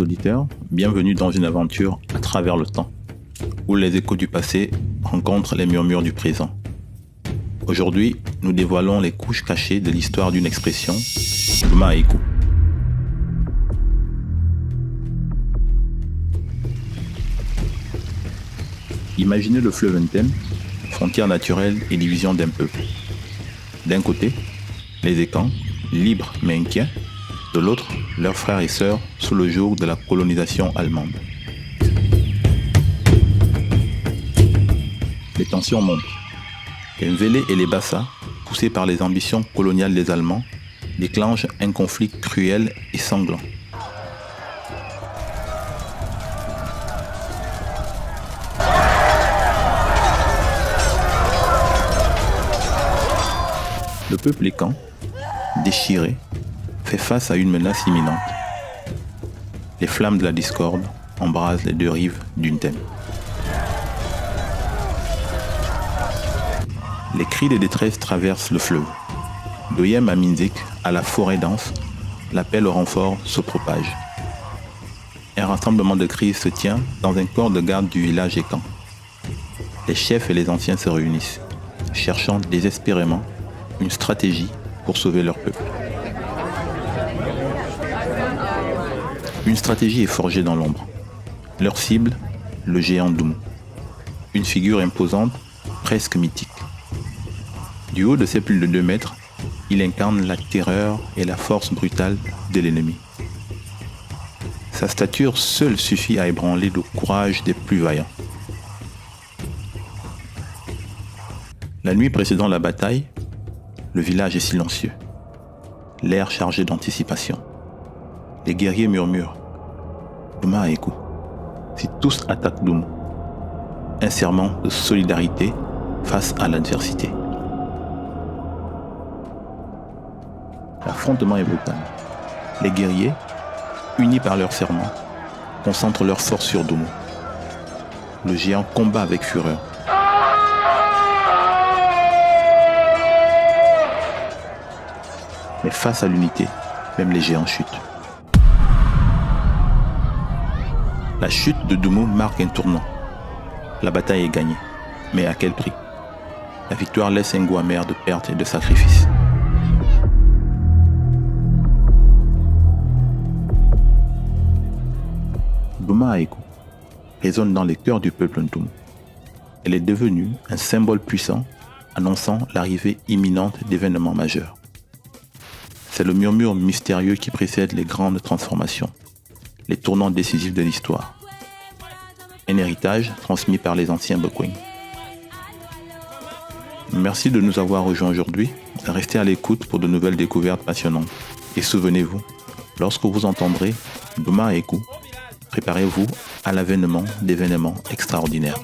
auditeurs, bienvenue dans une aventure à travers le temps, où les échos du passé rencontrent les murmures du présent. Aujourd'hui, nous dévoilons les couches cachées de l'histoire d'une expression, Duma Eku. Imaginez le fleuve Ntem, frontière naturelle et division d'un peuple. D'un côté, les Ekans, libres mais inquiets, de l'autre, leurs frères et sœurs sous le joug de la colonisation allemande. Les tensions montent. Les Mvélé et les Bassa, poussés par les ambitions coloniales des Allemands, déclenchent un conflit cruel et sanglant. Le peuple Ekan, déchiré, fait face à une menace imminente. Les flammes de la discorde embrasent les deux rives d'une Ntem. Les cris de détresse traversent le fleuve. Doyem à Minzik, à la forêt dense, l'appel au renfort se propage. Un rassemblement de cris se tient dans un corps de garde du village Ekan. Les chefs et les anciens se réunissent, cherchant désespérément une stratégie pour sauver leur peuple. Une stratégie est forgée dans l'ombre. Leur cible, le géant Dumu. Une figure imposante, presque mythique. Du haut de ses plus de 2 mètres, il incarne la terreur et la force brutale de l'ennemi. Sa stature seule suffit à ébranler le courage des plus vaillants. La nuit précédant la bataille, le village est silencieux, l'air chargé d'anticipation. Les guerriers murmurent « Duma Eku » si tous attaquent Dumu. Un serment de solidarité face à l'adversité. L'affrontement est brutal. Les guerriers, unis par leur serment, concentrent leurs forces sur Dumu. Le géant combat avec fureur. Mais face à l'unité, même les géants chutent. La chute de Dumu marque un tournant. La bataille est gagnée, mais à quel prix? La victoire laisse un goût amer de perte et de sacrifice. Duma Eku résonne dans les cœurs du peuple Ntoum. Elle est devenue un symbole puissant annonçant l'arrivée imminente d'événements majeurs. C'est le murmure mystérieux qui précède les grandes transformations, les tournants décisifs de l'histoire. Un héritage transmis par les anciens Bekwing. Merci de nous avoir rejoints aujourd'hui. Restez à l'écoute pour de nouvelles découvertes passionnantes. Et souvenez-vous, lorsque vous entendrez Duma Eku, préparez-vous à l'avènement d'événements extraordinaires.